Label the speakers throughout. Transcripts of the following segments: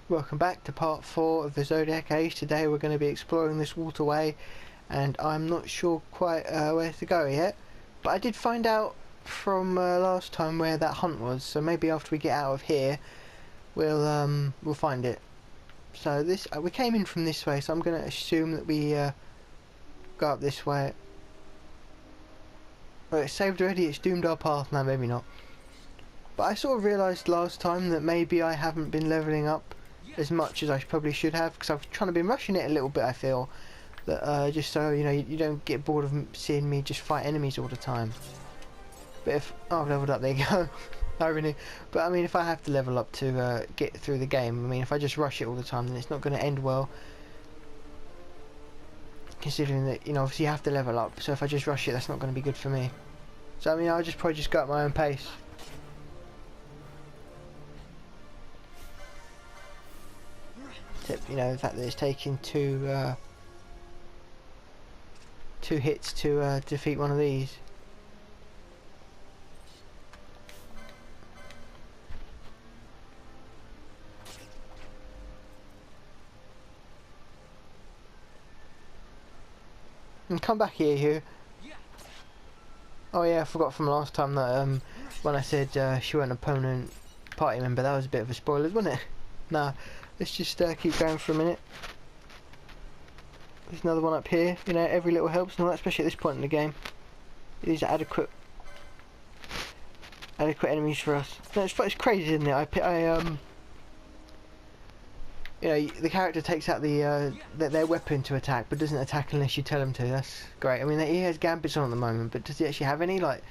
Speaker 1: Welcome back to part 4 of the Zodiac Age. Today we're going to be exploring this waterway, and I'm not sure quite where to go yet, but I did find out from last time where that hunt was, so maybe after we get out of here we'll find it. So this we came in from this way, so I'm going to assume that we go up this way. Well, it's saved already, it's doomed our path. No, maybe not. But I sort of realised last time that maybe I haven't been levelling up as much as I probably should have, because I've trying to been rushing it a little bit. I feel that just so you don't get bored of seeing me just fight enemies all the time. But if I've leveled up, there you go. Irony. But I mean, if I have to level up to get through the game, I mean, if I just rush it all the time, then it's not going to end well. Considering that, obviously you have to level up, so if I just rush it, that's not going to be good for me. So I mean, I'll probably just go at my own pace. Except, the fact that it's taking two hits to defeat one of these. And come back here, Hugh. Oh yeah, I forgot from last time that when I said she wasn't an opponent party member, that was a bit of a spoiler, wasn't it? Nah, let's just keep going for a minute. There's another one up here. Every little helps and all that, especially at this point in the game. These are adequate enemies for us. No, it's crazy, isn't it? The character takes out their weapon to attack, but doesn't attack unless you tell him to. That's great. I mean, he has gambits on at the moment, but does he actually have any? Like,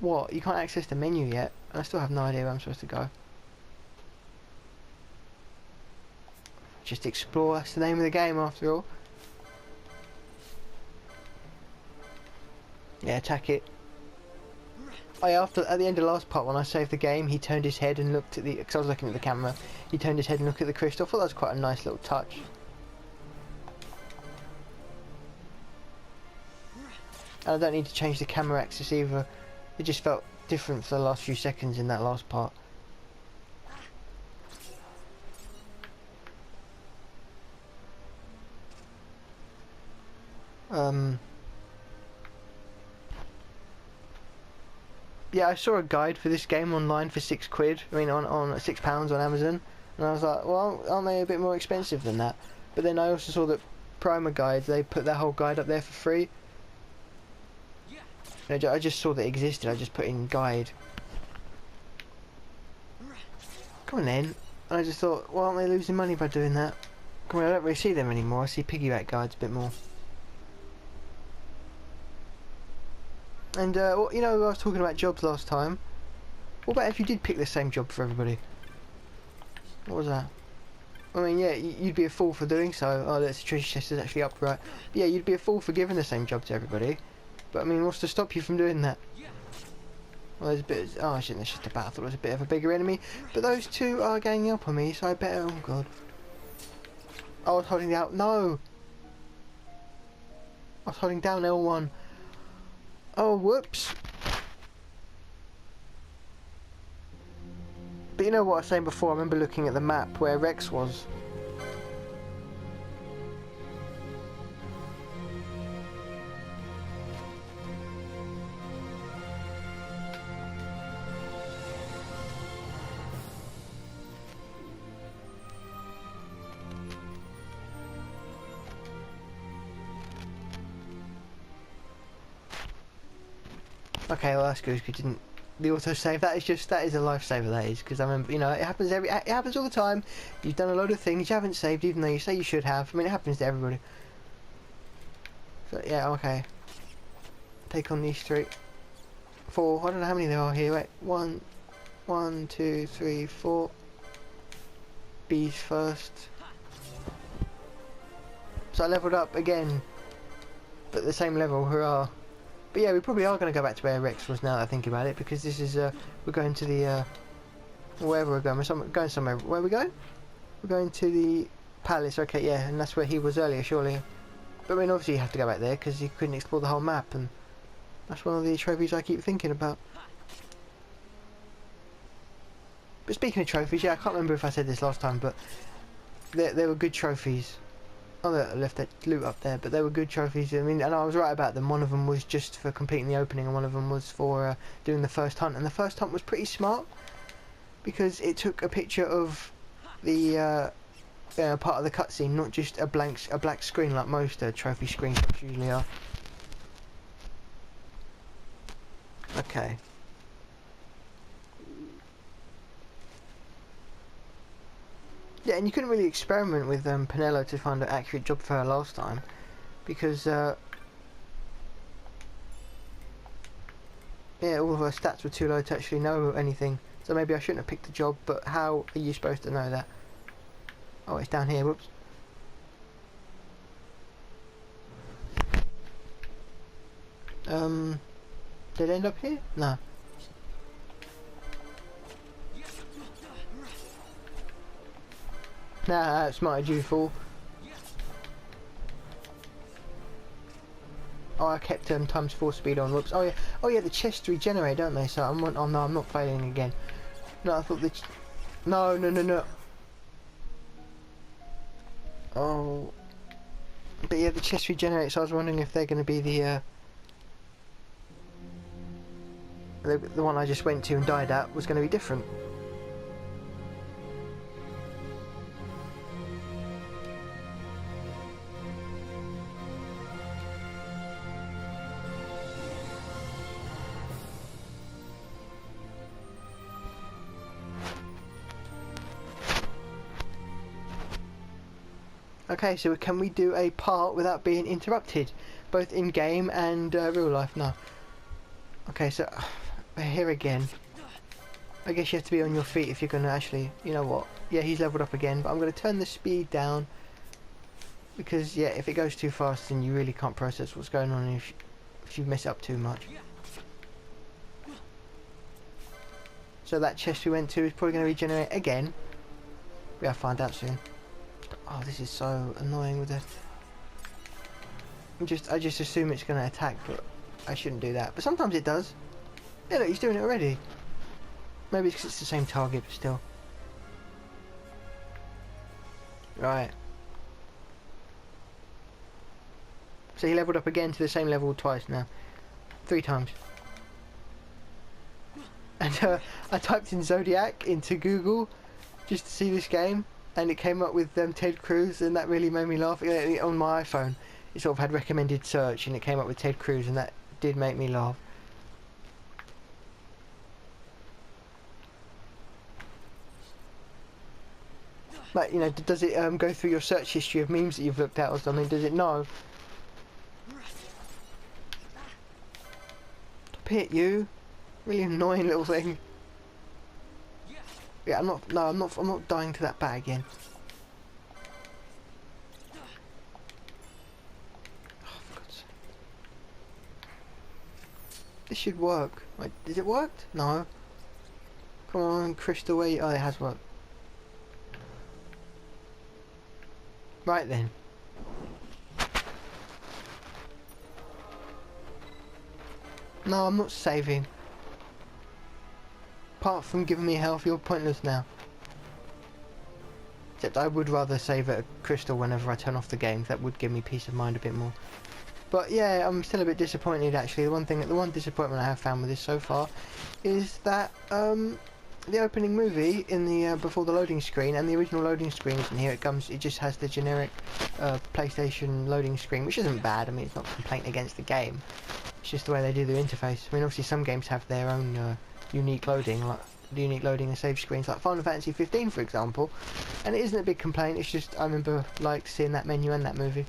Speaker 1: what? You can't access the menu yet, and I still have no idea where I'm supposed to go. Just explore. That's the name of the game, after all. Yeah, attack it. At the end of the last part, when I saved the game, he turned his head and looked at because I was looking at the camera. He turned his head and looked at the crystal. I thought that was quite a nice little touch. And I don't need to change the camera axis either. It just felt different for the last few seconds in that last part. Yeah, I saw a guide for this game online for £6. I mean, on £6 on Amazon, and I was like, well, aren't they a bit more expensive than that? But then I also saw that Primer Guides, they put their whole guide up there for free. I just saw that it existed. I just put in guide. Come on then. And I just thought, well, aren't they losing money by doing that? Come on, I don't really see them anymore. I see piggyback guides a bit more. And, I was talking about jobs last time. What about if you did pick the same job for everybody? What was that? I mean, yeah, you'd be a fool for doing so. Oh, that's the treasure chest is actually upright. But yeah, you'd be a fool for giving the same job to everybody. But, I mean, what's to stop you from doing that? Well, there's a bit... Oh, shit, that's just a bat. I thought it was a bit of a bigger enemy. But those two are ganging up on me, so I better... Oh, God. I was holding out... No! I was holding down L1. Oh, whoops. But you know what I was saying before, I remember looking at the map where Rex was. Okay, well that's good. You didn't the autosave. That is a lifesaver. That is, because I remember, it happens all the time. You've done a load of things you haven't saved, even though you say you should have. I mean, it happens to everybody. So yeah, okay. Take on these 3, 4. I don't know how many there are here. Wait, 1, 2, 3, 4. Bees first. So I leveled up again, but the same level. Hurrah! But yeah, we probably are going to go back to where Rex was now that I think about it, because this is we're going to the wherever we're going. We're going somewhere. Where are we going? We're going to the palace. Okay, yeah, and that's where he was earlier, surely. But I mean, obviously you have to go back there because you couldn't explore the whole map, and that's one of the trophies I keep thinking about. But speaking of trophies, yeah, I can't remember if I said this last time, but there were good trophies. Oh, I left that loot up there, but they were good trophies. I mean, and I was right about them. One of them was just for completing the opening, and one of them was for doing the first hunt. And the first hunt was pretty smart because it took a picture of the part of the cutscene, not just a black screen like most trophy screens usually are. Okay. Yeah, and you couldn't really experiment with Penelo to find an accurate job for her last time, because yeah, all of her stats were too low to actually know anything. So maybe I shouldn't have picked the job, but how are you supposed to know that? Oh, it's down here, whoops. Did it end up here? No. Nah, outsmarted you, fool. Oh, I kept times 4 speed on. Whoops. Oh yeah, the chests regenerate, don't they? So oh no, I'm not failing again. No, I thought no. Oh, but yeah, the chests regenerate. So I was wondering if they're going to be the one I just went to and died at was going to be different. Okay, so can we do a part without being interrupted, both in game and real life? No. Okay, so here again. I guess you have to be on your feet if you're going to actually, you know what? Yeah, he's leveled up again, but I'm going to turn the speed down because yeah, if it goes too fast, then you really can't process what's going on if you mess it up too much. So that chest we went to is probably going to regenerate again. We'll find out soon. Oh, this is so annoying with the... I just assume it's going to attack, but I shouldn't do that. But sometimes it does. Yeah, look, he's doing it already. Maybe it's 'cause it's the same target, but still. Right. So he leveled up again to the same level twice now. 3 times. And I typed in Zodiac into Google just to see this game, and it came up with Ted Cruz, and that really made me laugh. On my iPhone, it sort of had recommended search, and it came up with Ted Cruz, and that did make me laugh. Like, you know, does it go through your search history of memes that you've looked at or something? Does it know? Stop it, you! Really annoying little thing. Yeah, I'm not dying to that bat again. Oh, for God's sake. This should work. Wait, has it worked? No. Come on, Crystal, wait. Oh, it has worked. Right then. No, I'm not saving. Apart from giving me health, you're pointless now. Except I would rather save at a crystal whenever I turn off the game. That would give me peace of mind a bit more. But yeah, I'm still a bit disappointed actually. The one disappointment I have found with this so far is that the opening movie in the before the loading screen and the original loading screen isn't here. It just has the generic PlayStation loading screen, which isn't bad. I mean, it's not a complaint against the game. It's just the way they do the interface. I mean, obviously some games have their own unique loading, like unique loading and save screens, like Final Fantasy 15 for example, and it isn't a big complaint. It's just I remember like seeing that menu and that movie.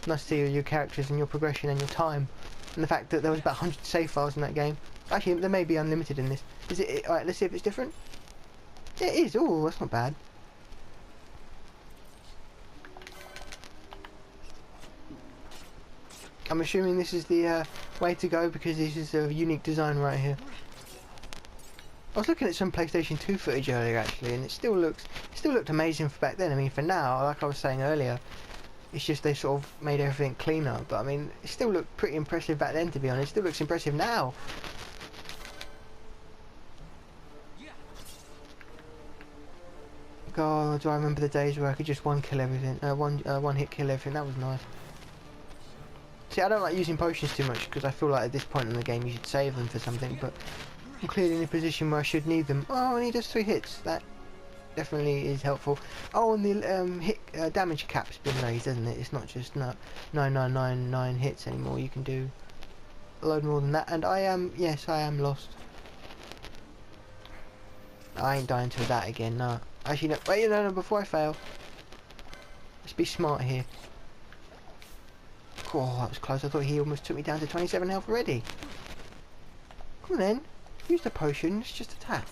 Speaker 1: Nice to see your characters and your progression and your time, and the fact that there was about 100 save files in that game. Actually, there may be unlimited in this. Is it? Alright, let's see if it's different. Yeah, it is. Oh, that's not bad. I'm assuming this is the way to go because this is a unique design right here. I was looking at some PlayStation 2 footage earlier actually, and it still looked amazing for back then. I mean, for now, like I was saying earlier, it's just they sort of made everything cleaner. But I mean, it still looked pretty impressive back then, to be honest. It still looks impressive now. God, do I remember the days where I could just one hit kill everything. That was nice. See, I don't like using potions too much because I feel like at this point in the game you should save them for something. But I'm clearly in a position where I should need them. Oh, and he does 3 hits. That definitely is helpful. Oh, and the damage cap's been raised, hasn't it? It's not just 9999 hits anymore. You can do a load more than that. And yes, I am lost. I ain't dying to that again, no. Actually, no. Wait, no, before I fail. Let's be smart here. Oh, that was close. I thought he almost took me down to 27 health already. Come on then. Use the potion. Let's just attack.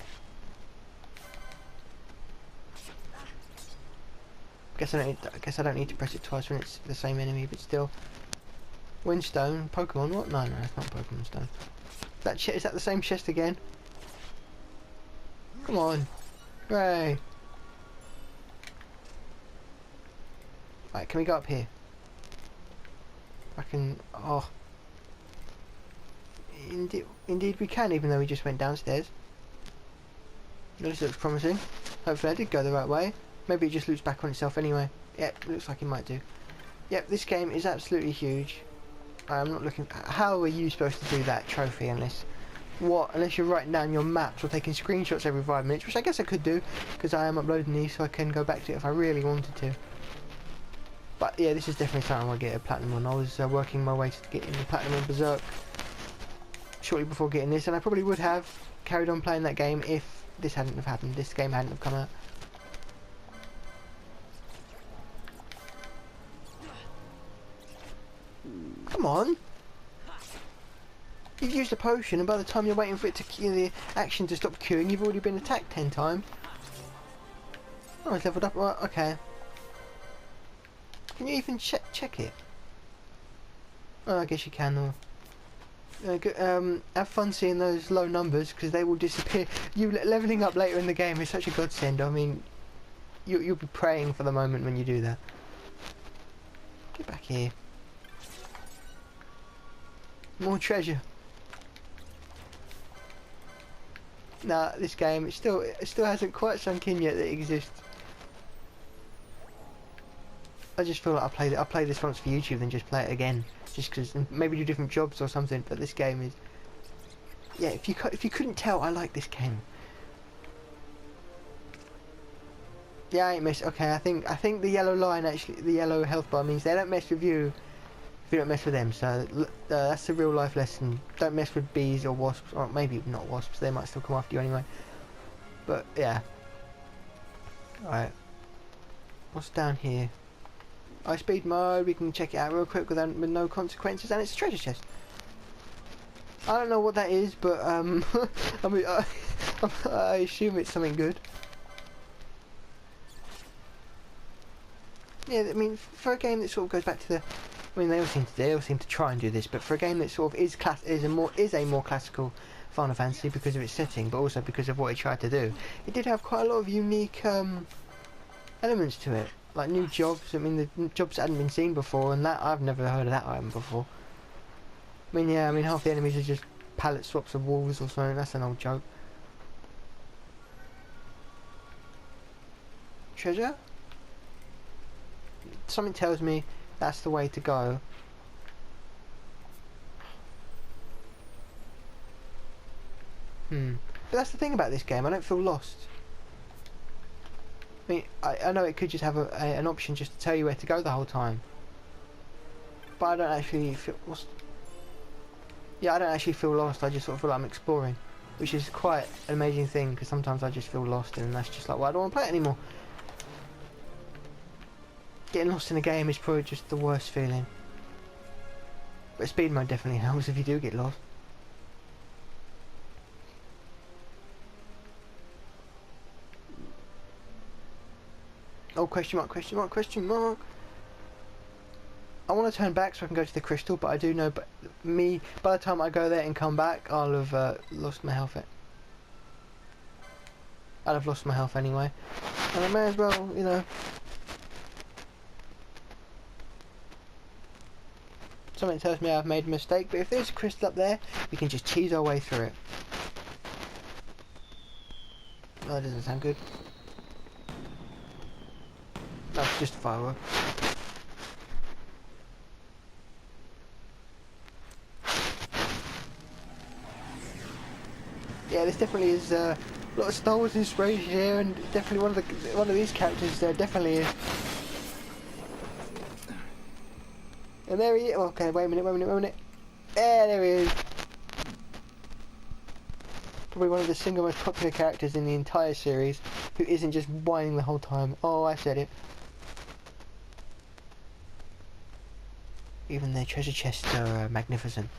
Speaker 1: Guess I don't need to press it twice when it's the same enemy, but still. Windstone, Pokemon. What? No, it's not Pokemon Stone. Is that the same chest again? Come on. Hooray. Right, can we go up here? I can... Oh. Indeed we can, even though we just went downstairs. This looks promising. Hopefully I did go the right way. Maybe it just loops back on itself anyway. Yep, looks like it might do. Yep, this game is absolutely huge. I'm not looking... How are you supposed to do that trophy unless... What? Unless you're writing down your maps or taking screenshots every 5 minutes, which I guess I could do, because I am uploading these so I can go back to it if I really wanted to. But yeah, this is definitely something I'll get a platinum on. I was working my way to getting the platinum on Berserk shortly before getting this, and I probably would have carried on playing that game if this hadn't have happened, this game hadn't have come out. Come on! You've used a potion, and by the time you're waiting for it to the action to stop queuing, you've already been attacked 10 times. Oh, it's leveled up. Right, okay. Can you even check it? Oh, I guess you can. Have fun seeing those low numbers because they will disappear. Leveling up later in the game is such a godsend. I mean, you'll be praying for the moment when you do that. Get back here. More treasure. Nah, this game it still hasn't quite sunk in yet that it exists. I just feel like I'll play this once for YouTube then just play it again, just because maybe do different jobs or something. But this game is, yeah. If you couldn't tell, I like this game. Yeah, I ain't mess. Okay, I think the yellow line actually, the yellow health bar means they don't mess with you if you don't mess with them. So that's a real life lesson. Don't mess with bees or wasps, or maybe not wasps. They might still come after you anyway. But yeah. All right. What's down here? High speed mode, we can check it out real quick with no consequences, and it's a treasure chest. I don't know what that is, but I mean, I assume it's something good. Yeah, I mean, for a game that sort of goes back to the, I mean, they all seem to try and do this, but for a game that sort of is a more classical Final Fantasy because of its setting, but also because of what it tried to do, it did have quite a lot of unique elements to it. Like new jobs, I mean the jobs that hadn't been seen before, and that I've never heard of that item before. I mean, yeah, I mean half the enemies are just pallet swaps of wolves or something. That's an old joke. Treasure? Something tells me that's the way to go. But that's the thing about this game. I don't feel lost. I mean, I know it could just have an option just to tell you where to go the whole time, but I don't actually feel lost. Yeah, I don't actually feel lost. I just sort of feel like I'm exploring, which is quite an amazing thing because sometimes I just feel lost and that's just like, well, I don't want to play it anymore. Getting lost in a game is probably just the worst feeling, but speed mode definitely helps if you do get lost. Oh, question mark, question mark, question mark. I want to turn back so I can go to the crystal, but I do know, but by the time I go there and come back, I'll have lost my health. I'll have lost my health anyway. And I may as well, you know. Something tells me I've made a mistake, but if there's a crystal up there, we can just cheese our way through it. Oh, that doesn't sound good. That's just a firework. Yeah, this definitely is a lot of Star Wars inspiration here, and definitely one of these characters definitely is. And there he is. Okay, wait a minute. There he is. Probably one of the single most popular characters in the entire series, who isn't just whining the whole time. Oh, I said it. Even their treasure chests are magnificent.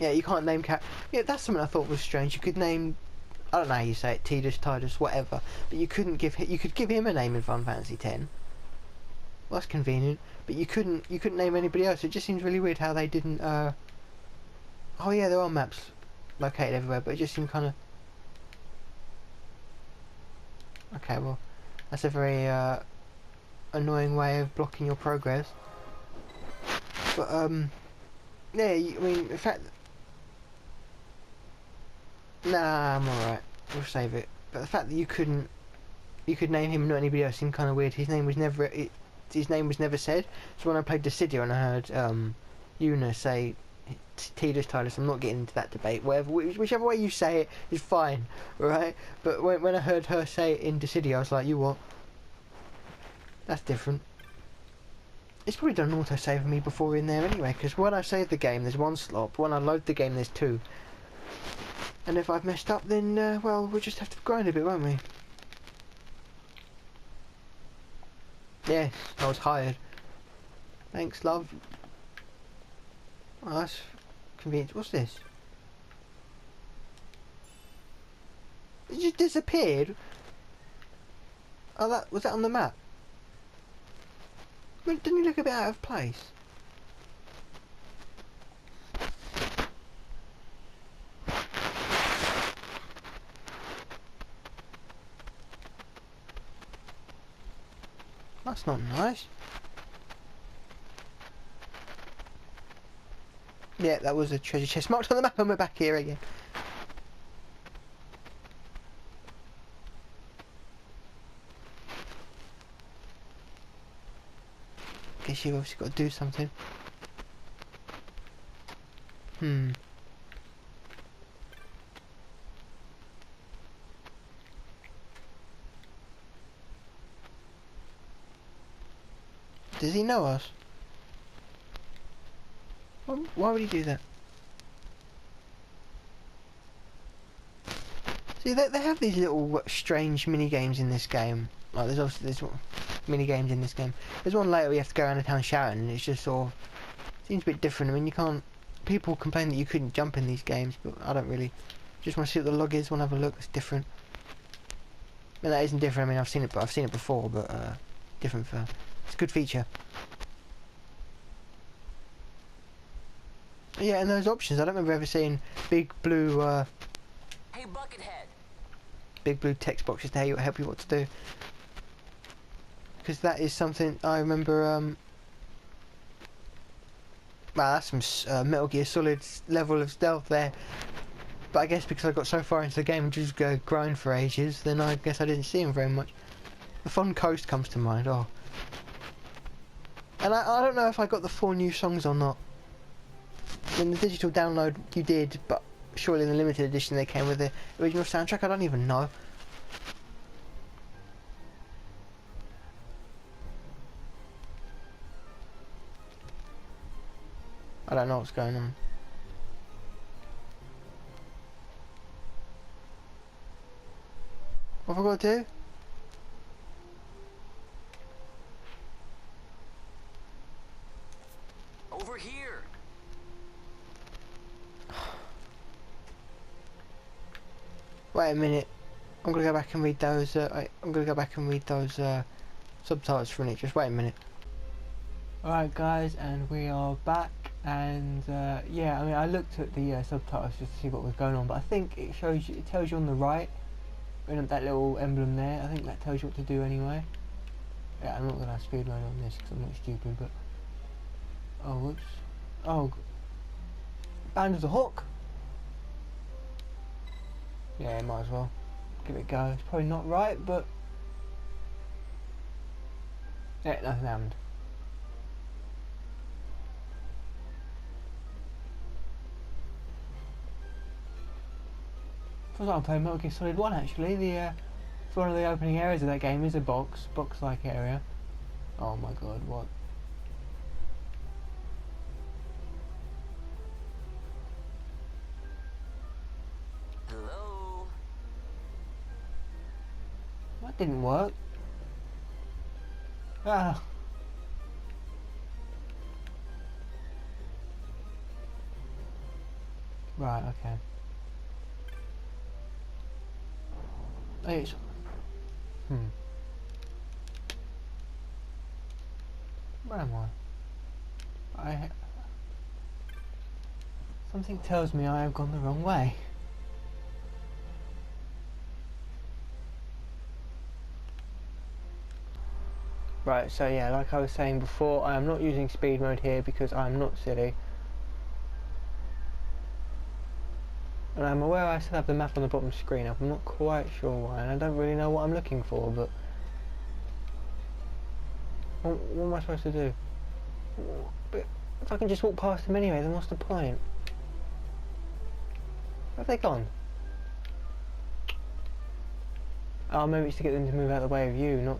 Speaker 1: Yeah, you can't name Yeah, that's something I thought was strange. You could name, I don't know how you say it, Tidus, whatever, but you couldn't give you could give him a name in Final Fantasy X. Well, that's convenient, but you couldn't name anybody else. It just seems really weird how they didn't. Oh yeah, there are maps located everywhere, but it just seemed kind of. Okay, well, that's a very annoying way of blocking your progress. But yeah, I mean, in fact. Nah, I'm alright. We'll save it. But the fact that you could name him and not anybody else seemed kind of weird. His name was never said. So when I played Dissidia and I heard Yuna say Tidus, I'm not getting into that debate. Whichever way you say it is fine, right? But when I heard her say it in Dissidia, I was like, you what? That's different. It's probably done an autosave of me before in there anyway, because when I save the game, there's one slot. But when I load the game, there's two. And if I've messed up, then, well, we'll just have to grind a bit, won't we? Yes, I was hired. Thanks, love. Oh, that's convenient. What's this? It just disappeared? Oh, was that on the map? I mean, didn't you look a bit out of place? That's not nice. Yeah, that was a treasure chest marked on the map and we're back here again. Guess you've obviously got to do something. Does he know us? Why would he do that? See, they have these little strange mini games in this game. Like there's mini games in this game. There's one later where you have to go around the town shouting, and it's just sort of seems a bit different. I mean, you can't. People complain that you couldn't jump in these games, but I don't really. Just want to see what the log is. Want to have a look. It's different. I mean, that isn't different. I mean, I've seen it before, but different for. It's a good feature. Yeah, and those options. I don't remember ever seeing big blue.
Speaker 2: Hey, Buckethead.
Speaker 1: Big blue text boxes to help you what to do. Because that is something I remember. Wow, that's some Metal Gear Solid level of stealth there. But I guess because I got so far into the game and just go grind for ages, then I guess I didn't see him very much. The Fun Coast comes to mind. Oh. And I don't know if I got the 4 new songs or not. In the digital download you did, but surely in the limited edition they came with the original soundtrack. I don't even know. I don't know what's going on. What have I got to do?
Speaker 2: Over here.
Speaker 1: Wait a minute. I'm gonna go back and read those. I'm gonna go back and read those subtitles for it. Just wait a minute. Alright, guys, and we are back. And yeah, I mean, I looked at the subtitles just to see what was going on, but I think it tells you on the right, that little emblem there. I think that tells you what to do anyway. Yeah, I'm not gonna speed load on this because I'm not stupid, but oh, whoops. Oh, Band of the Hook. Yeah, might as well. Give it a go. It's probably not right, but yeah, nothing happened. Feels like I'm playing Metal Gear Solid 1 actually. It's one of the opening areas of that game is a box-like area. Oh my god, what?
Speaker 2: Hello?
Speaker 1: That didn't work. Ah. Right, okay. It's... Where am I? Something tells me I have gone the wrong way. Right, so yeah, like I was saying before, I am not using speed mode here because I am not silly. And I'm aware I still have the map on the bottom screen up. I'm not quite sure why, and I don't really know what I'm looking for, but... What am I supposed to do? But if I can just walk past them anyway, then what's the point? Where have they gone? Oh, maybe it's to get them to move out of the way of you, not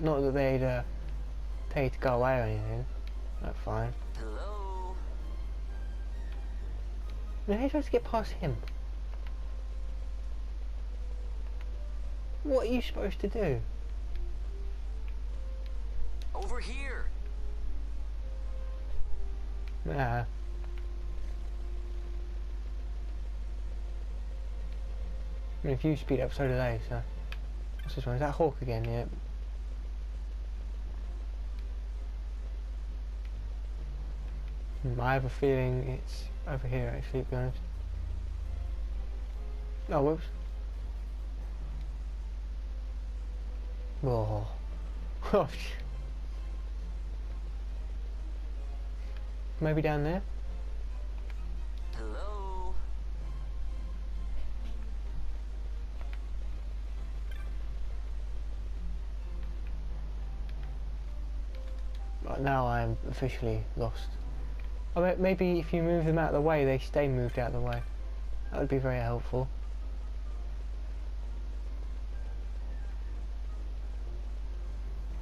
Speaker 1: that they'd tell you to go away or anything. That's fine.
Speaker 2: Hello?
Speaker 1: Now how are you supposed to get past him? What are you supposed to do?
Speaker 2: Over here!
Speaker 1: Nah. I mean, if you speed up, so do they, so... What's this one? Is that Hawk again? Yeah. I have a feeling it's over here, actually, to be honest. Oh, whoops. Oh. Oh, maybe down there?
Speaker 2: Hello?
Speaker 1: Right, now I am officially lost. I mean, maybe if you move them out of the way, they stay moved out of the way. That would be very helpful.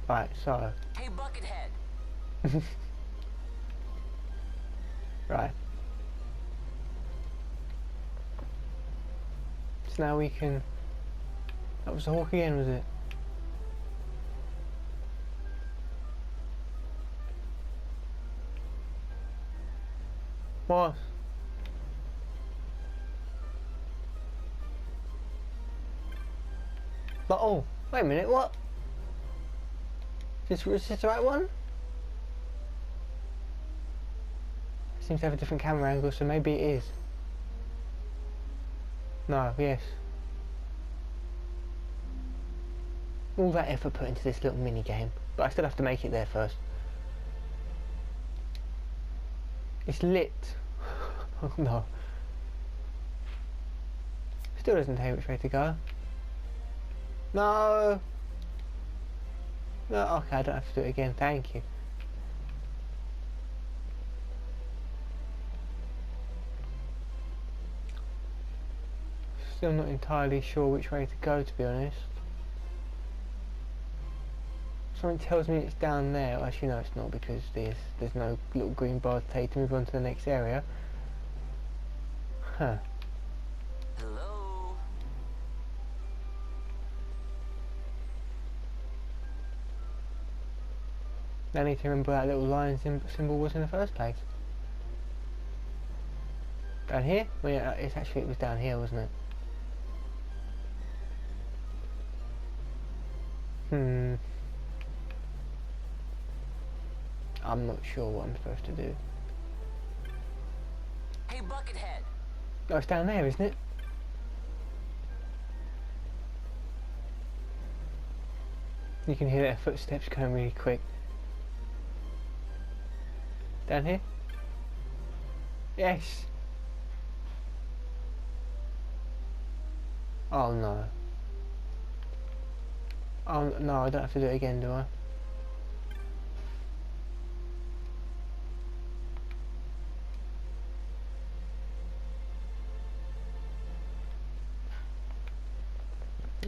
Speaker 1: Right, so...
Speaker 2: Hey, Buckethead!
Speaker 1: Right. So now we can... That was the Hawk again, was it? What? But oh, wait a minute, what? Is this the right one? Seems to have a different camera angle, so maybe it is. No, yes. All that effort put into this little mini game, but I still have to make it there first. It's lit. Oh no. Still doesn't tell you which way to go. No. No, okay, I don't have to do it again, thank you. Still not entirely sure which way to go, to be honest. Something tells me it's down there. Well, actually no, it's not, because there's no little green bar to tell you to move on to the next area. Huh.
Speaker 2: Hello?
Speaker 1: I need to remember what that little lion symbol was in the first place. Down here? Well, yeah, it was down here, wasn't it? I'm not sure what I'm supposed to do.
Speaker 2: Hey, Buckethead!
Speaker 1: Oh, it's down there, isn't it? You can hear their footsteps going really quick. Down here? Yes! Oh no. Oh no, I don't have to do it again, do I?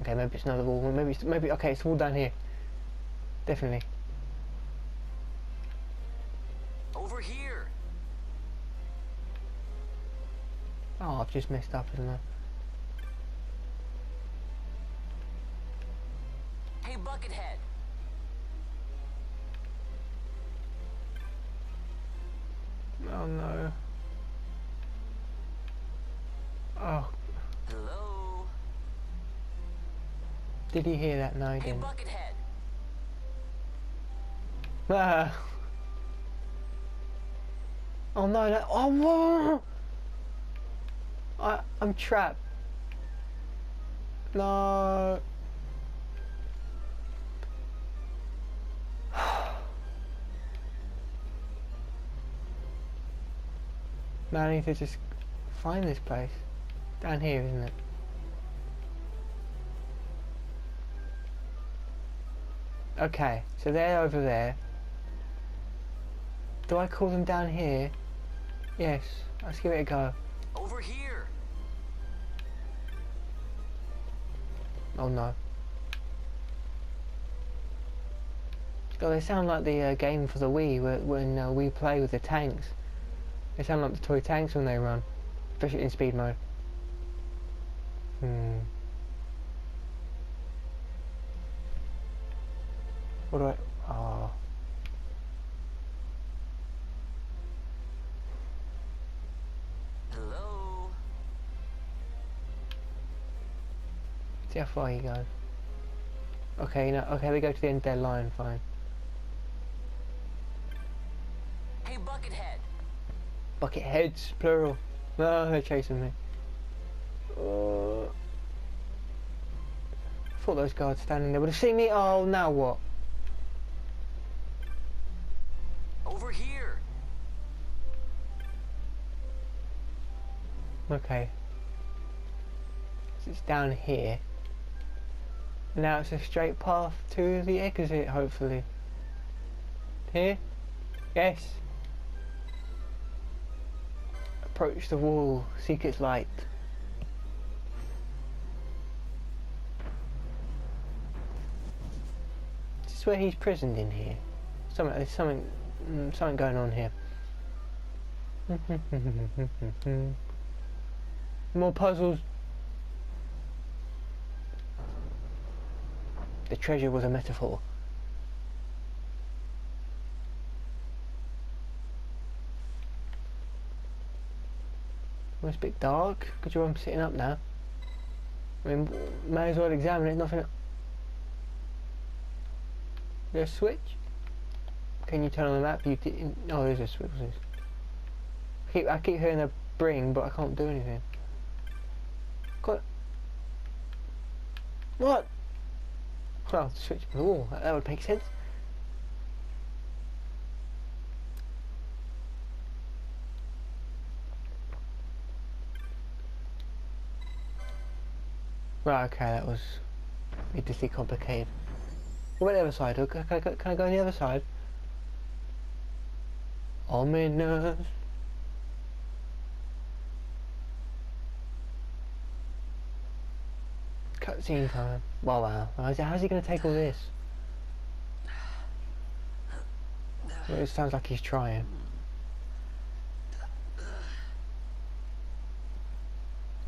Speaker 1: Okay, maybe it's another wall. Maybe okay, it's all down here. Definitely.
Speaker 2: Over here.
Speaker 1: Oh, I've just messed up, isn't I?
Speaker 2: Hey, Buckethead.
Speaker 1: Oh no. Oh,
Speaker 2: Hello.
Speaker 1: did he hear that? No, he
Speaker 2: Hey,
Speaker 1: didn't.
Speaker 2: Buckethead.
Speaker 1: Ah. Oh no, that. Oh, whoa. I'm trapped. No. Now I need to just find this place. Down here, isn't it? Okay, so they're over there. Do I call them down here? Yes, let's give it a go.
Speaker 2: Over here.
Speaker 1: Oh no. God, they sound like the game for the Wii when we play with the tanks. They sound like the toy tanks when they run, especially in speed mode. What do I... Oh.
Speaker 2: Hello.
Speaker 1: See how far he goes. Okay, no, okay, they go to the end of their line, fine.
Speaker 2: Hey, Buckethead.
Speaker 1: Bucket heads, plural. No, they're chasing me. I thought those guards standing there would have seen me. Oh, now what?
Speaker 2: Over here.
Speaker 1: Okay. So it's down here. Now it's a straight path to the exit, hopefully. Here? Yes. Approach the wall, seek its light. Is this where he's prisoned in here? There's something going on here. More puzzles. The treasure was a metaphor. Well, it's a bit dark. Good job I'm sitting up now. I mean, may as well examine it. Nothing. There's a switch. Can you turn on the map? You didn't. Oh, there's a switch. I keep hearing a bring, but I can't do anything. Got. What? Well, switch to the wall. That would make sense. Right, okay, that was needlessly complicated. What about the other side? Can I go on the other side? Ominous. Cutscene time. Wow. How's he going to take all this? Well, it sounds like he's trying.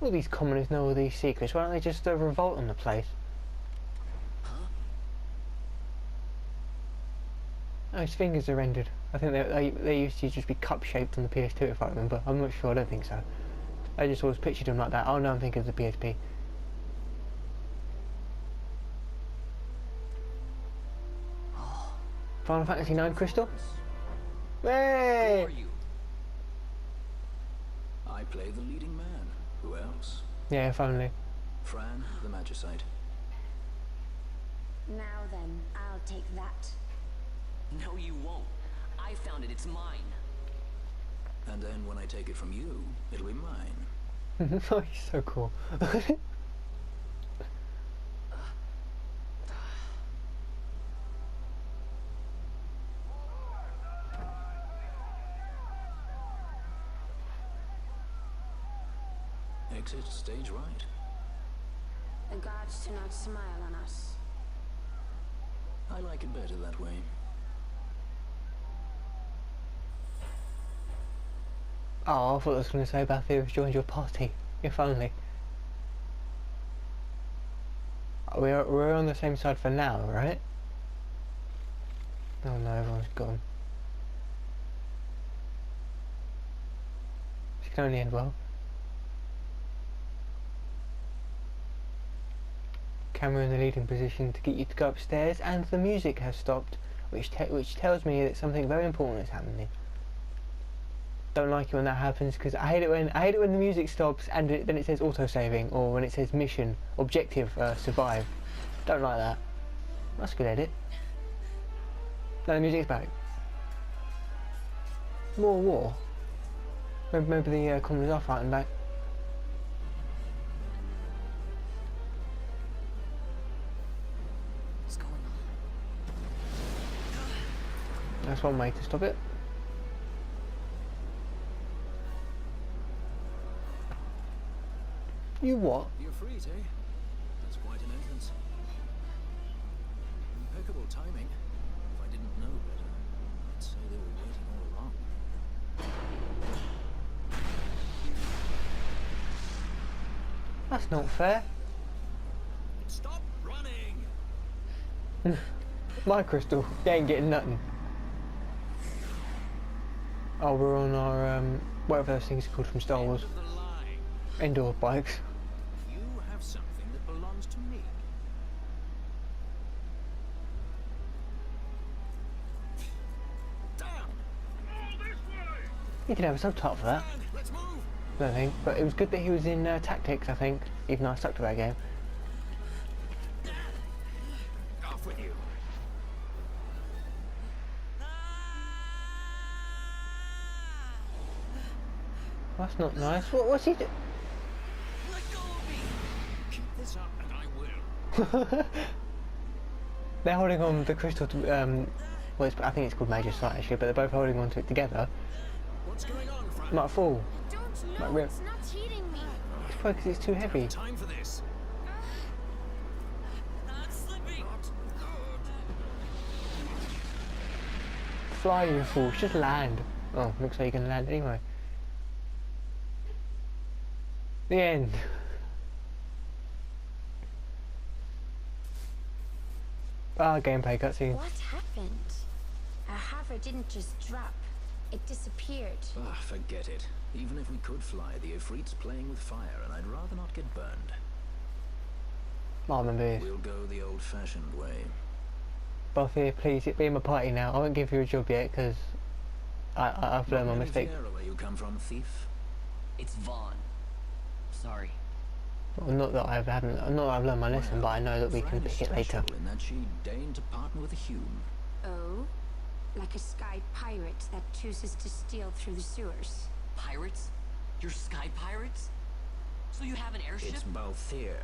Speaker 1: All these commoners know all these secrets. Why don't they just revolt on the place? Oh, his fingers are rendered. I think they used to just be cup-shaped on the PS2, if I remember. I'm not sure. I don't think so. I just always pictured them like that. Oh no, I'm thinking of the PSP. Final Fantasy 9 Crystal? Hey!
Speaker 2: Who are you?
Speaker 3: I play the leading man. Who else?
Speaker 1: Yeah, if only.
Speaker 3: Fran, the Magicite.
Speaker 4: Now then, I'll take that.
Speaker 2: No, you won't. I found it. It's mine.
Speaker 3: And then when I take it from you, it'll be mine.
Speaker 1: Oh, he's so cool.
Speaker 3: Exit stage right.
Speaker 4: The gods do not smile on us.
Speaker 3: I like it better that way.
Speaker 1: Oh, I thought I was going to say Bathy has joined your party. If only. We're on the same side for now, right? Oh no, everyone's gone. This can only end well. Camera in the leading position to get you to go upstairs, and the music has stopped, which tells me that something very important is happening. Don't like it when that happens, because I hate it when the music stops and then it says auto saving, or when it says mission objective survive. Don't like that. That's a good edit. No, the music's back. More war. Maybe the commoners are fighting back.
Speaker 2: What's going on?
Speaker 1: That's one way to stop it. You what?
Speaker 3: You're free, eh? That's quite an entrance. Impeccable timing. If I didn't know better, I'd say they were waiting all along.
Speaker 1: That's not fair.
Speaker 3: Stop running!
Speaker 1: My crystal, they ain't getting nothing. Oh, we're on our whatever those things are called from Star Wars.
Speaker 3: End of the line.
Speaker 1: Indoor bikes.
Speaker 3: You have something that belongs to me. Damn!
Speaker 1: You could have a subtitle for that.
Speaker 3: Man, let's move!
Speaker 1: I think, but it was good that he was in tactics. I think, even though I stuck to that game.
Speaker 3: Off with you.
Speaker 1: That's not nice. What's he do?
Speaker 3: Let go of me! Keep this up and I will.
Speaker 1: They're holding on the crystal to well, I think it's called Major Sight actually, but they're both holding on to it together.
Speaker 3: What's going on, Frank?
Speaker 1: Might fall.
Speaker 4: Don't
Speaker 1: Might
Speaker 4: know,
Speaker 1: rip.
Speaker 4: it's not heating me.
Speaker 1: It's probably because it's too heavy.
Speaker 3: Time for this.
Speaker 2: Not slipping.
Speaker 1: Fly, you fool. Just land. Oh, looks like you're gonna land anyway. The end. Ah, gameplay cutscene.
Speaker 4: What happened? Our hover didn't just drop. It disappeared.
Speaker 3: Ah, forget it. Even if we could fly, the Ifrit's playing with fire, and I'd rather not get burned.
Speaker 1: I remember this.
Speaker 3: We'll go the old-fashioned way.
Speaker 1: Both here, please, be in my party now. I won't give you a job yet, because I've learned my
Speaker 3: Not
Speaker 1: mistake.
Speaker 3: Vieira, where you come from, thief?
Speaker 2: It's Vaughn. Sorry.
Speaker 1: Well, not that I've learned my lesson, but I know that we can
Speaker 3: Fran is
Speaker 1: pick it later.
Speaker 3: special in that she deigned to partner with a Hume.
Speaker 4: Oh? Like a sky pirate that chooses to steal through the sewers.
Speaker 2: Pirates? You're sky pirates? So you have an airship?
Speaker 3: It's Balthier.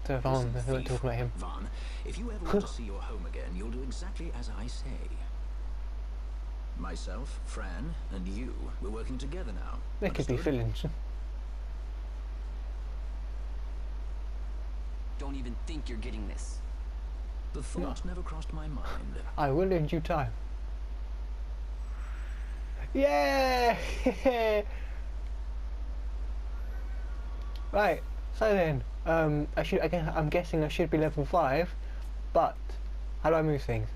Speaker 1: So Vaughn,
Speaker 3: Listen,
Speaker 1: I weren't
Speaker 3: thief.
Speaker 1: talking about him.
Speaker 3: Vaughn, if you ever want to see your home again, you'll do exactly as I say. Myself, Fran, and you, we're working together now.
Speaker 1: There could be
Speaker 3: Understood?
Speaker 1: fillings.
Speaker 2: Don't even think you're getting this.
Speaker 3: The thought never crossed my mind.
Speaker 1: I will in due time. Yeah! Right, so then, I'm guessing I should be level 5, but how do I move things?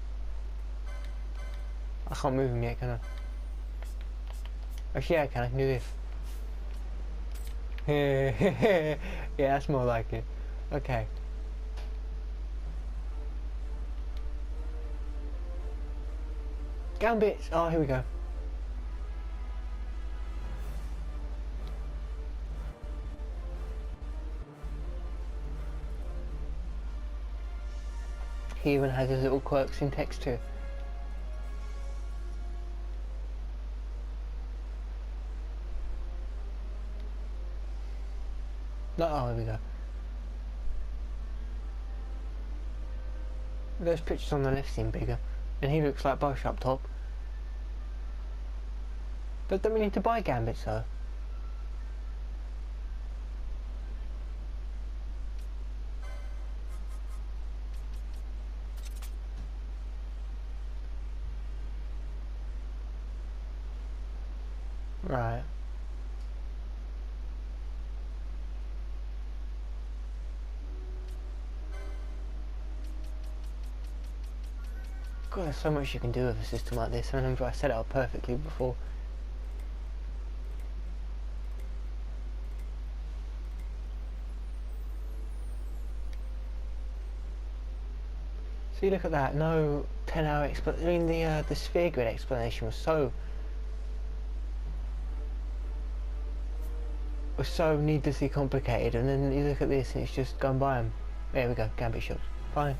Speaker 1: I can't move them yet, can I? Actually, yeah, I can do this. Yeah, that's more like it. Okay. Gambits! Oh, here we go. He even has his little quirks in text too. No, oh, here we go. Those pictures on the left seem bigger, and he looks like Bosch up top. Don't we need to buy Gambits though? Right. God, there's so much you can do with a system like this. I remember I set it up perfectly before. See, look at that. No 10-hour explanation. I mean, the sphere grid explanation was so needlessly complicated, and then you look at this and it's just go and buy them. There we go, Gambit shops. Fine.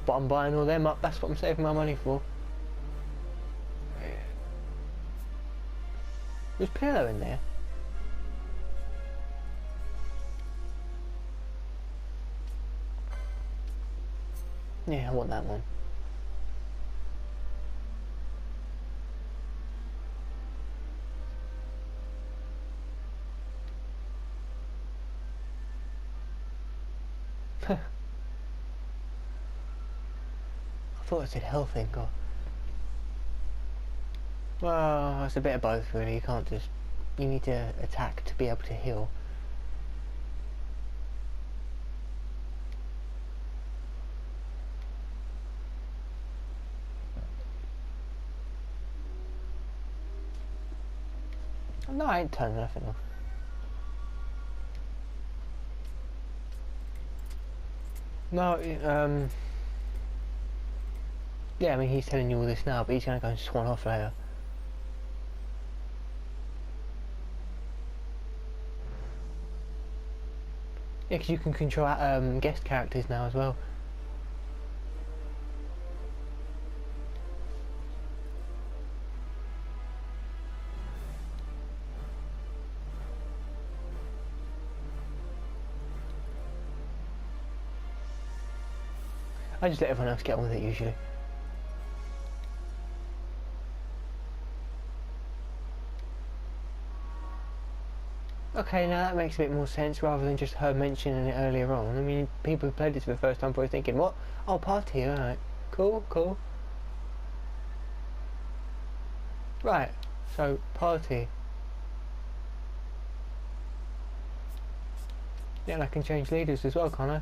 Speaker 1: But I'm buying all them up. That's what I'm saving my money for. There's pillow in there. Yeah, I want that one. I thought it said health thing. God. Well, it's a bit of both really. You can't just... You need to attack to be able to heal. No, I ain't turning nothing off. No, yeah, I mean, he's telling you all this now, but he's going to go and swan off later. Yeah, because you can control guest characters now as well. I just let everyone else get on with it usually. Okay, now that makes a bit more sense rather than just her mentioning it earlier on. I mean, people who played this for the first time probably thinking, what? Oh, party, alright. Cool, cool. Right, so, party. Yeah, and I can change leaders as well, can't I?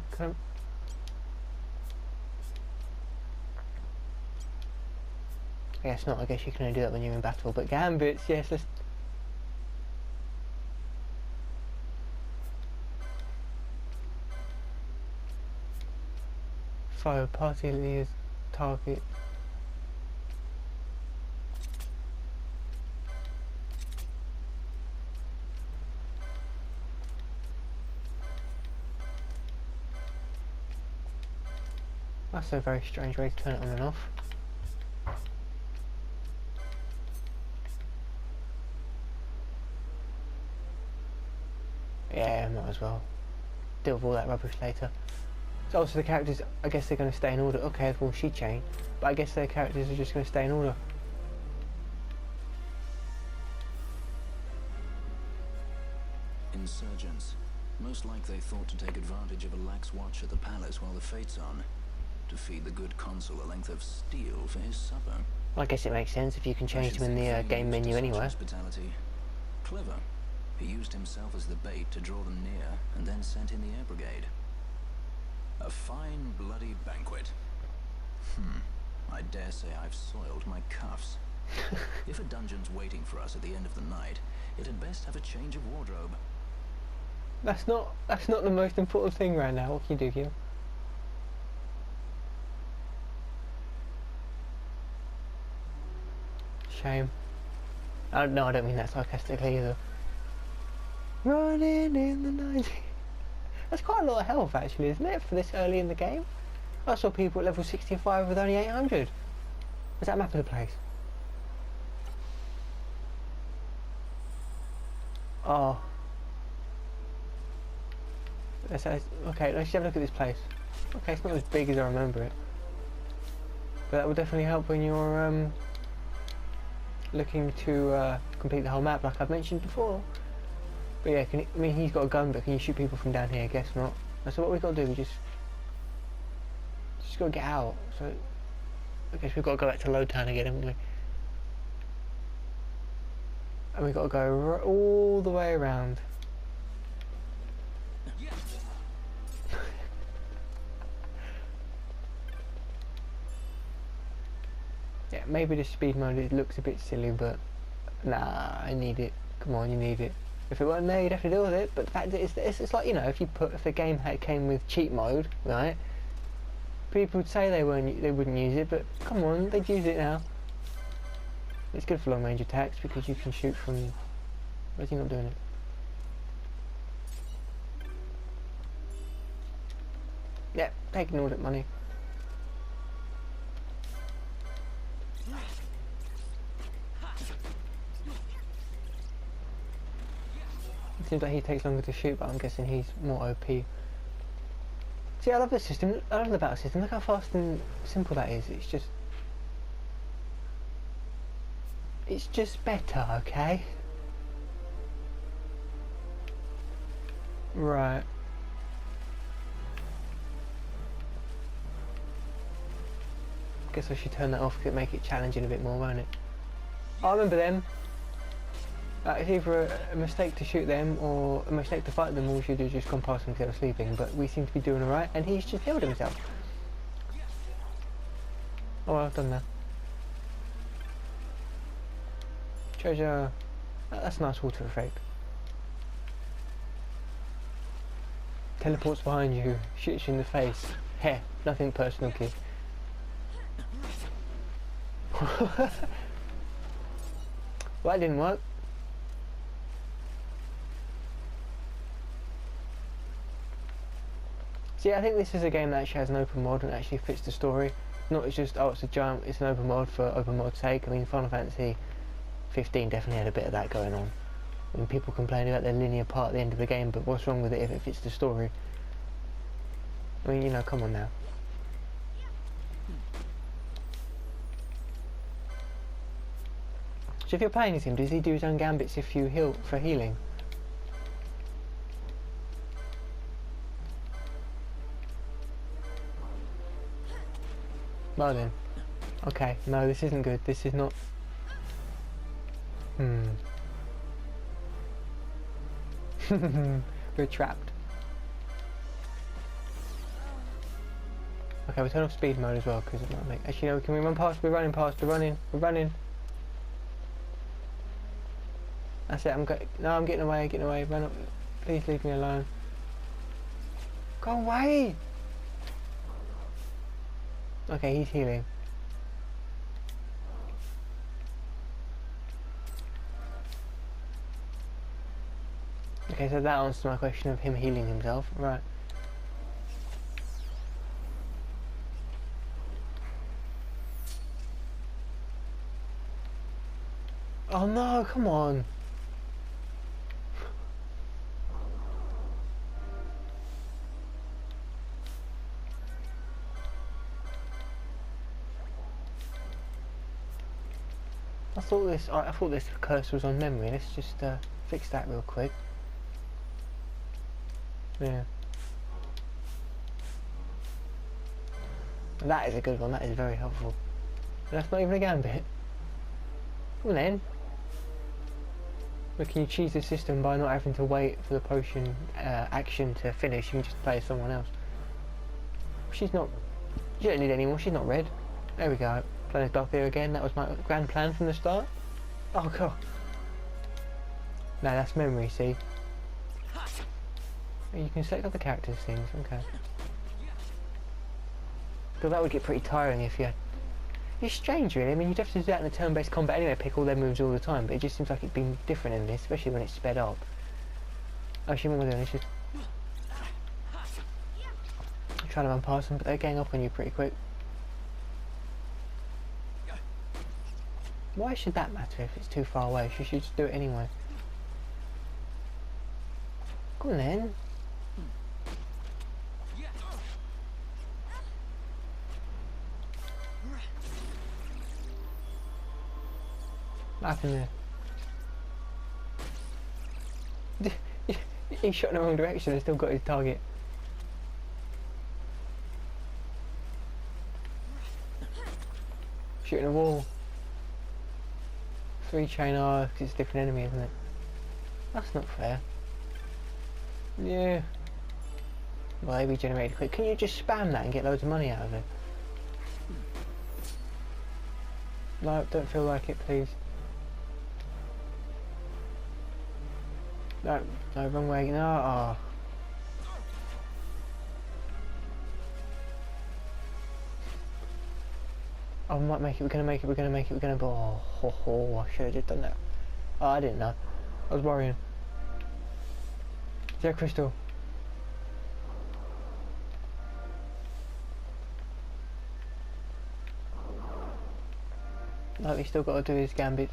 Speaker 1: I guess not, I guess you can only do that when you're in battle, but Gambits, yes, let's... Fire party leaders, target... That's a very strange way to turn it on and off. Yeah, might as well. Deal with all that rubbish later. So also the characters, I guess they're going to stay in order. Okay, well she changed, but I guess their characters are just going to stay in order.
Speaker 3: Insurgents. Most like they thought to take advantage of a lax watch at the palace while the fate's on. To feed the good consul a length of steel for his supper.
Speaker 1: Well, I guess it makes sense if you can change them in the game menu anyway.
Speaker 3: Hospitality. Clever. He used himself as the bait to draw them near, and then sent in the air brigade. A fine bloody banquet. I dare say I've soiled my cuffs. If a dungeon's waiting for us at the end of the night, it had best have a change of wardrobe.
Speaker 1: That's not the most important thing right now. What can you do here? Shame. No, I don't mean that sarcastically either. Running in the night. That's quite a lot of health actually, isn't it, for this early in the game? I saw people at level 65 with only 800. Was that map of the place? Oh. Okay, let's have a look at this place. Okay, it's not as big as I remember it. But that will definitely help when you're looking to complete the whole map like I've mentioned before. But yeah, I mean he's got a gun, but can you shoot people from down here? I guess not. So what we've got to do, we just got to get out. So I guess we've got to go back to Low Town again, haven't we? And we've got to go all the way around. Yeah, maybe the speed mode, it looks a bit silly, but nah, I need it. Come on, you need it. If it weren't there, you'd have to deal with it. But the fact is, it's like, you know, if the game came with cheat mode, right? People would say they wouldn't use it, but come on, they'd use it now. It's good for long range attacks because you can shoot from. Why is he not doing it? Yep, taking all that money. It seems like he takes longer to shoot, but I'm guessing he's more OP. See, I love the system. I love the battle system. Look how fast and simple that is. It's just better, okay? Right. Guess I should turn that off because it'd make it challenging a bit more, won't it? I remember them. It's either a mistake to shoot them or a mistake to fight them, or we should have just gone past them because they were sleeping, but we seem to be doing alright, and he's just healed himself. Oh, well, I've done that. Treasure. That's a nice water effect. Teleports behind you, shoots you in the face. Heh, nothing personal, kid. Well, that didn't work. See, I think this is a game that actually has an open mod and actually fits the story. Not it's just, oh, it's an open mod for open mod's sake. I mean, Final Fantasy 15 definitely had a bit of that going on. I mean, people complain about the linear part at the end of the game, but what's wrong with it if it fits the story? I mean, you know, come on now. So if you're playing as him, does he do his own gambits if you heal for healing? Well then. Okay, no, this isn't good. This is not... We're trapped. Okay, we'll turn off speed mode as well, because it might make... Actually, no, can we run past? We're running past. We're running. That's it, No, I'm getting away, Run up. Please leave me alone. Go away! Okay, he's healing. Okay, so that answers my question of him healing himself. Right. Oh no, come on. I thought this cursor was on memory. Let's just fix that real quick. Yeah. That is a good one. That is very helpful. That's not even a gambit. Come on then. But can you cheese the system by not having to wait for the potion action to finish? You can just play as someone else. She's not... You don't need any more. She's not red. There we go. Playing as Darth Vader again. That was my grand plan from the start. Oh god. No, that's memory, see? You can select other characters' things, okay. But that would get pretty tiring if you had... It's strange really, I mean you'd have to do that in a turn-based combat anyway, pick all their moves all the time, but it just seems like it'd be different in this, especially when it's sped up. Actually, what we're doing is just... I'm trying to run past them, but they're getting up on you pretty quick. Why should that matter if it's too far away? She should just do it anyway. Go on then. What happened there? He shot in the wrong direction and still got his target. Shooting a wall. 3 chain R, because it's a different enemy, isn't it? That's not fair. Yeah. Well, AB generated quick. Can you just spam that and get loads of money out of it? No, don't feel like it, please. No, no, wrong way. No, oh. Oh, we might make it, we're gonna make it, we're gonna make it, we're gonna... Oh, ho, ho, I should have just done that. Oh, I didn't know. I was worrying. Is there a crystal? No, he's still got to do his gambit.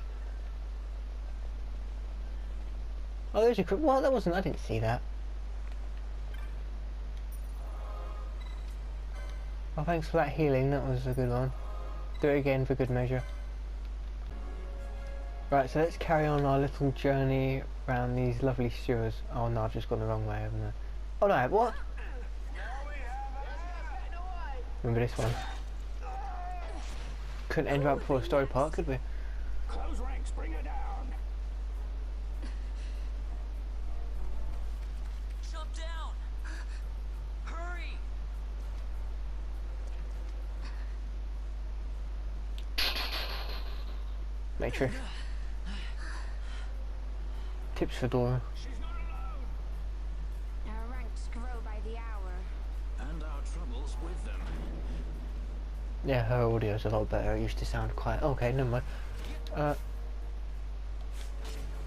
Speaker 1: Oh, there's a crystal. What? That wasn't... I didn't see that. Oh, thanks for that healing. That was a good one. Do it again for good measure. Right, so let's carry on our little journey around these lovely sewers. Oh no, I've just gone the wrong way, haven't I? Oh no, what? Remember this one? Couldn't end right before a story part, could we?
Speaker 5: Close ranks, bring her down.
Speaker 2: Jump down! Hurry!
Speaker 1: Matrix. Tips for Dora.
Speaker 5: She's not alone.
Speaker 4: Our ranks grow by the hour.
Speaker 3: And our troubles with them.
Speaker 1: Yeah, her audio's a lot better. It used to sound quite... Okay, never mind.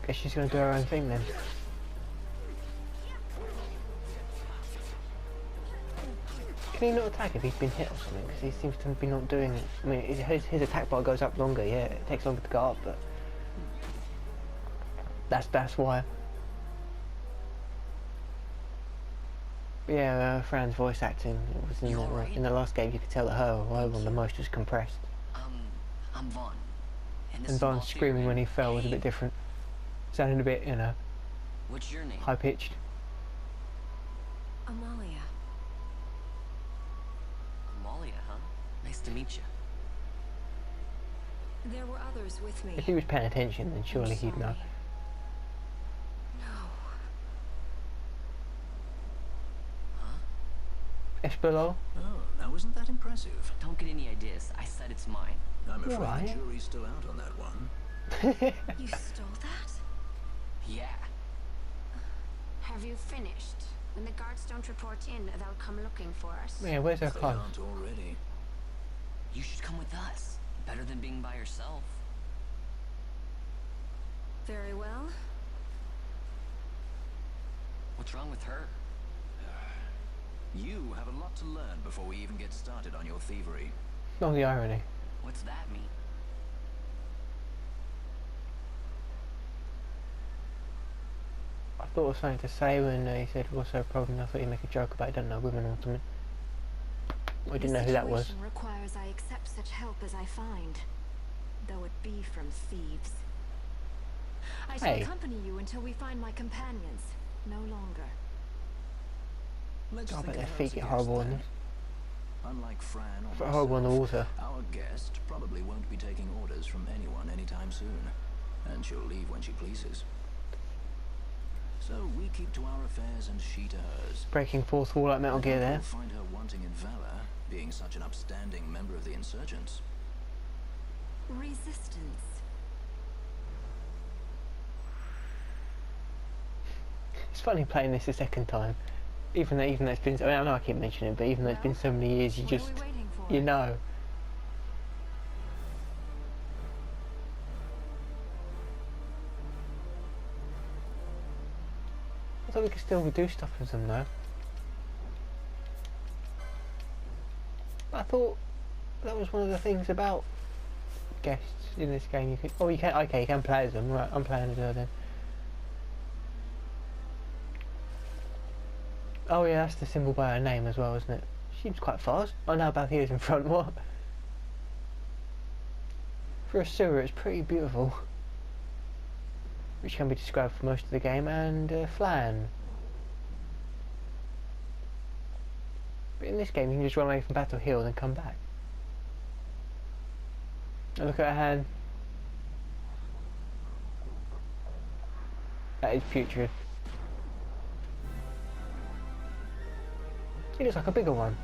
Speaker 1: Guess she's gonna do her own thing then. Can he not attack if he's been hit or something? Because he seems to be not doing it. I mean, his attack bar goes up longer, yeah. It takes longer to go up, but... That's why. But yeah, Fran's voice acting, it was in the last game. You could tell that her one the most was compressed.
Speaker 2: I'm Vaughn.
Speaker 1: And Vaughn's screaming when he fell was a bit different. Sounded a bit, you know,
Speaker 2: What's your name?
Speaker 1: high pitched.
Speaker 4: Amalia.
Speaker 2: Amalia, huh? Nice to meet you.
Speaker 4: There were others with me.
Speaker 1: If he was paying attention, then surely he'd know.
Speaker 4: No.
Speaker 1: Espelol?
Speaker 3: Oh, now isn't that impressive?
Speaker 2: Don't get any ideas. I said it's mine.
Speaker 3: I'm afraid
Speaker 1: Right.
Speaker 3: the jury's still out on that one.
Speaker 4: You stole that?
Speaker 2: Yeah.
Speaker 4: Have you finished? When the guards don't report in, they'll come looking for us.
Speaker 1: Yeah, where's her
Speaker 3: If they
Speaker 1: clothes?
Speaker 3: aren't already.
Speaker 2: You should come with us. Better than being by yourself.
Speaker 4: Very well.
Speaker 2: What's wrong with her?
Speaker 3: You have a lot to learn before we even get started on your thievery.
Speaker 1: Not the irony.
Speaker 2: What's that mean?
Speaker 1: I thought it was something to say when he said, what's her problem? I thought he'd make a joke about, I don't know, women or something. I didn't know who that was.
Speaker 6: The situation requires I accept such help as I find, though it be from thieves. I shall
Speaker 1: Hey.
Speaker 6: accompany you until we find my companions. No longer.
Speaker 3: Let's
Speaker 1: I bet
Speaker 3: think
Speaker 1: their
Speaker 3: of her
Speaker 1: feet
Speaker 3: as a
Speaker 1: get
Speaker 3: guest,
Speaker 1: horrible in
Speaker 3: then.
Speaker 1: this.
Speaker 3: Unlike Fran or
Speaker 1: But horrible in the
Speaker 3: myself,
Speaker 1: water.
Speaker 3: our guest probably won't be taking orders from anyone anytime soon, and she'll leave when she pleases. So we keep to our affairs and she to hers.
Speaker 1: Breaking fourth wall like Metal Gear
Speaker 3: We'll
Speaker 1: there.
Speaker 3: find her wanting in valor, being such an upstanding member of the insurgents.
Speaker 6: Resistance.
Speaker 1: It's funny playing this a second time. Even though it's been, I mean, I know I keep mentioning it, but even though it's been so many years, you
Speaker 6: What
Speaker 1: just,
Speaker 6: are we waiting for?
Speaker 1: you know. I thought we could still do stuff with them though. I thought that was one of the things about guests in this game. You could, oh, you can, okay, you can play as them. Right, I'm playing as her then. Oh yeah, that's the symbol by her name as well, isn't it? Seems quite fast. Oh, now Balthier's in front. What? For a sewer, it's pretty beautiful, which can be described for most of the game. And Flan. But in this game, you can just run away from Battle Hill and come back. And look at her hand. That is putrid. It looks like a bigger one.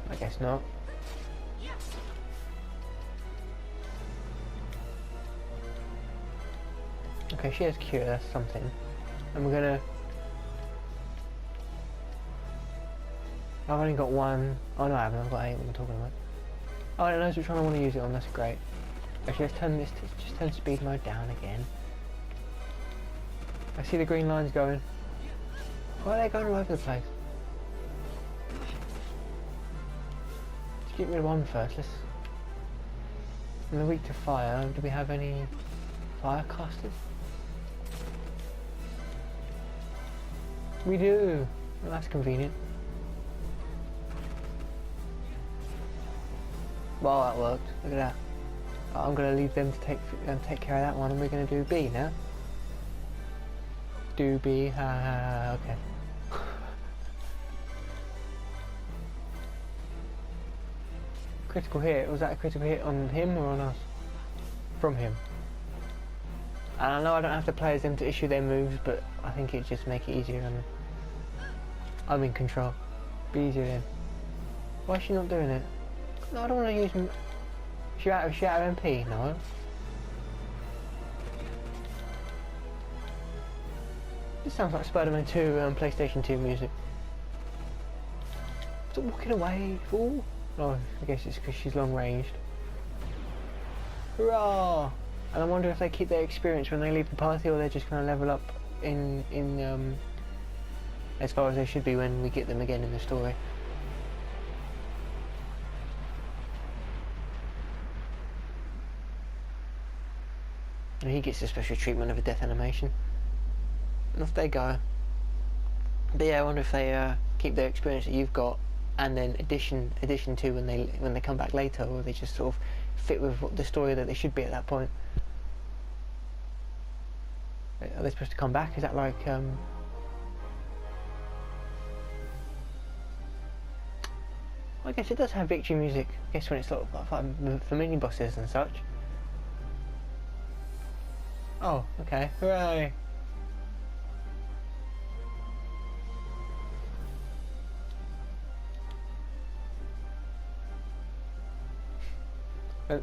Speaker 1: I guess not. Okay, she has cure, that's something. And we're gonna... I've only got one. Oh no I haven't, I've got 8, what am I talking about? Oh, I don't know which one I want to use it on, that's great. Actually, let's turn this, just turn speed mode down again. I see the green lines going. Why are they going all over the place? Let's get rid of one first, let's... And they're weak to fire, do we have any fire casters? We do! Well, that's convenient. Well, that worked, look at that. I'm going to leave them to take care of that one, and we're going to do B now. Do B, okay. Critical hit, was that a critical hit on him or on us? From him. And I know I don't have to play as them to issue their moves, but I think it just make it easier and I'm in control. Be easier then. Why is she not doing it? No, I don't want to use... Is she out of MP? No. This sounds like Spider-Man 2 PlayStation 2 music. Stop walking away, fool! Oh, I guess it's because she's long ranged. Hurrah! And I wonder if they keep their experience when they leave the party, or they're just going to level up in as far as they should be when we get them again in the story. And he gets the special treatment of a death animation. And off they go. But yeah, I wonder if they keep their experience that you've got, and then addition to when they come back later, or they just sort of fit with what the story that they should be at that point. Are they supposed to come back? Is that like I guess it does have victory music. I guess when it's sort of like for mini bosses and such. Oh, okay, hooray!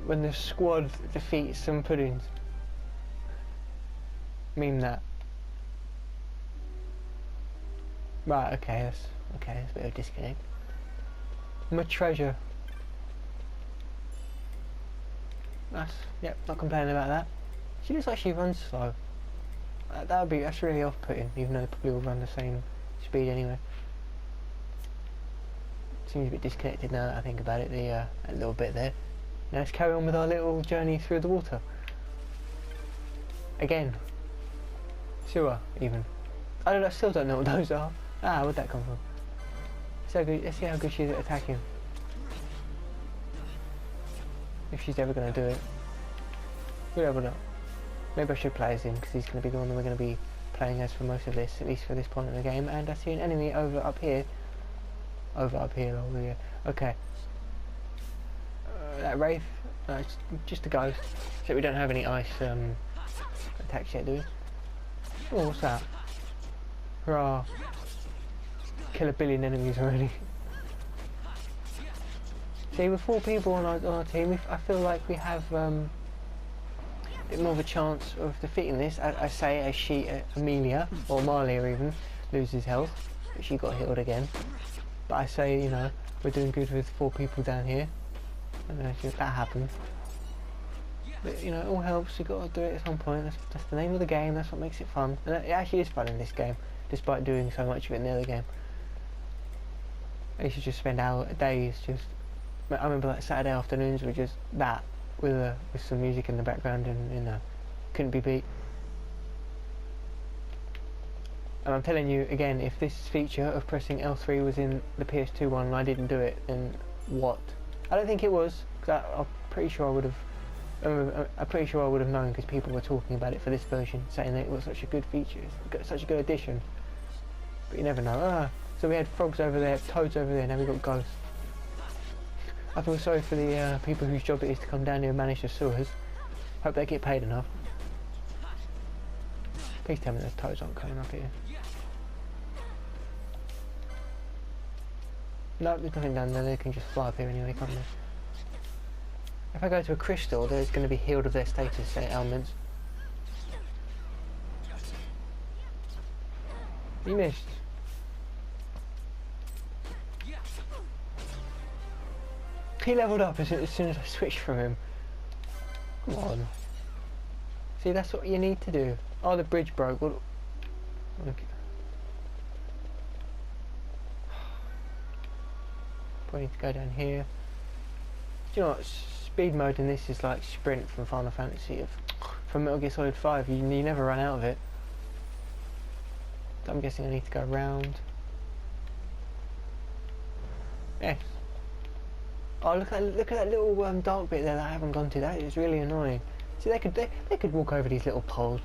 Speaker 1: When the squad defeats some puddings. Meme that. Right, okay, that's a bit of a disconnect. My treasure. That's, yep, not complaining about that. She looks like she runs slow. That's really off-putting, even though they probably all run the same speed anyway. Seems a bit disconnected now that I think about it, a little bit there. Now let's carry on with our little journey through the water. Again. Sewer, even. I still don't know what those are. Ah, where'd that come from? So good, let's see how good she is at attacking. If she's ever going to do it. We'll never know. Maybe I should play as him, because he's going to be the one that we're going to be playing as for most of this, at least for this point in the game. And I see an enemy over up here. Over here. Okay. That Wraith, it's just a ghost. So we don't have any ice attacks yet, do we? Oh, what's that? Hurrah! Kill 1 billion enemies already. See, with 4 people on our team, I feel like we have a bit more of a chance of defeating this. I say as Amelia, or Marlia even, loses health, but she got healed again. But I say, you know, we're doing good with 4 people down here. And that happens. But, you know, it all helps, you've got to do it at some point. That's the name of the game, that's what makes it fun. And it actually is fun in this game, despite doing so much of it in the other game. I used to just spend days just... I remember like Saturday afternoons were just that, with some music in the background, and, you know, couldn't be beat. And I'm telling you, again, if this feature of pressing L3 was in the PS2 one and I didn't do it, then what? I don't think it was, because I'm pretty sure I would have... I'm pretty sure I would have known, because people were talking about it for this version, saying that it was such a good feature, such a good addition. But you never know. So we had frogs over there, toads over there, now we've got ghosts. I feel sorry for the people whose job it is to come down here and manage the sewers. Hope they get paid enough. Please tell me those toes aren't coming up here. No, there's nothing down there. They can just fly up here anyway, can't they? If I go to a crystal, there's going to be healed of their status, say, ailments. You missed. He leveled up as soon as I switched from him. Come on. See, that's what you need to do. Oh, the bridge broke. What? Okay. Probably need to go down here. Do you know what? Speed mode in this is like sprint from Final Fantasy, from Metal Gear Solid 5. You never run out of it. So I'm guessing I need to go around. Yes. Oh, look at that little dark bit there that I haven't gone to. That is really annoying. See, they could walk over these little poles.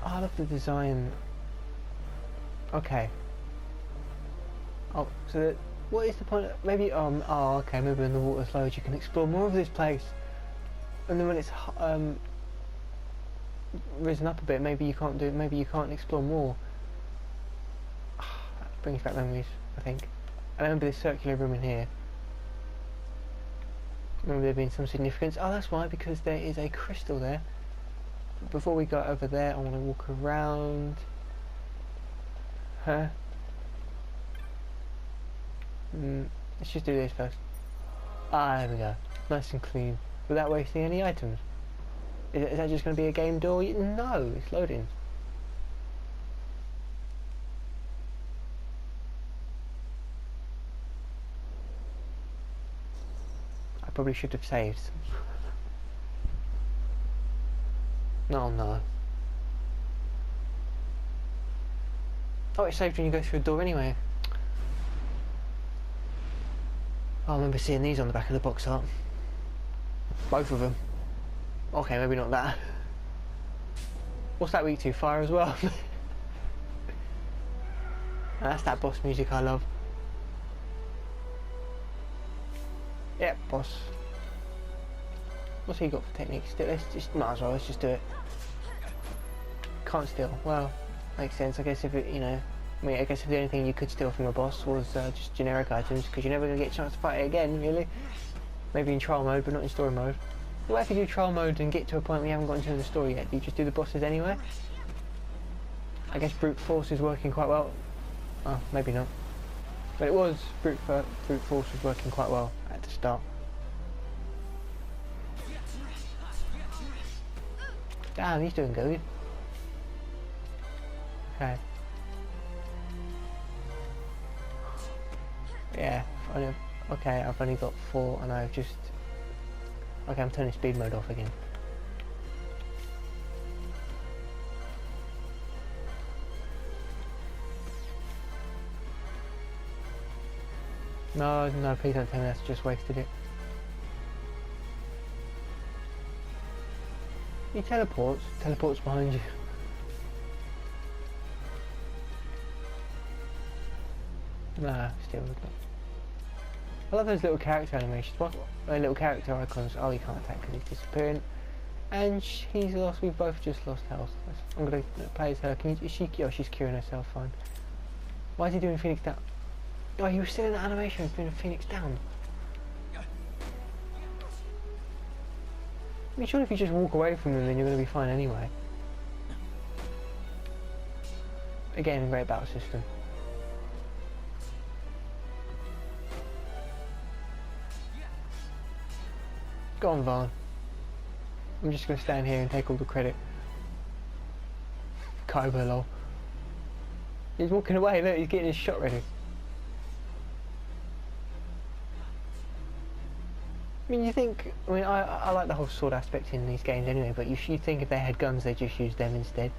Speaker 1: Oh, I love the design. Okay. Oh, so what is the point? Maybe oh, okay. Maybe when the water's low, you can explore more of this place. And then when it's risen up a bit, maybe you can't do. Maybe you can't explore more. That brings back memories, I think. I remember this circular room in here. Remember there being some significance. Oh, that's why, because there is a crystal there. But before we go over there, I want to walk around. Huh? Let's just do this first. Ah, there we go. Nice and clean. Without wasting any items. Is that just going to be a game door? No, it's loading. I probably should have saved. No, no. Oh, it's saved when you go through a door anyway. Oh, I remember seeing these on the back of the box art. Both of them. Okay, maybe not that. What's that weak to? Fire as well? That's that boss music I love. Yep, boss. What's he got for techniques? Let's just, might as well, let's just do it. Can't steal. Well, makes sense. I guess if it, I mean, I guess if the only thing you could steal from a boss was just generic items, because you're never going to get a chance to fight it again, really. Maybe in trial mode, but not in story mode. What if you do trial mode and get to a point where you haven't gotten into the story yet? Do you just do the bosses anyway? I guess brute force is working quite well. Oh, maybe not. But it was, brute force was working quite well at the start. Damn, he's doing good. Okay. Yeah, okay, I've only got 4 and I've just... Okay, I'm turning speed mode off again. No, please don't tell me that's just wasted it. He teleports behind you. Nah, still not. I love those little character animations. What? Little character icons. Oh, he can't attack because he's disappearing. And he's lost. We've both just lost health. I'm gonna play as her. Is she? Oh, she's curing herself. Fine. Why is he doing Phoenix down? Oh, he was still in the animation doing a Phoenix down. I mean, sure, if you just walk away from them, then you're gonna be fine anyway. Again, great battle system. Go on, Vaughn. I'm just going to stand here and take all the credit. Cobra, lol. He's walking away, look, he's getting his shot ready. I mean, I like the whole sword aspect in these games anyway, but you think if they had guns, they'd just use them instead.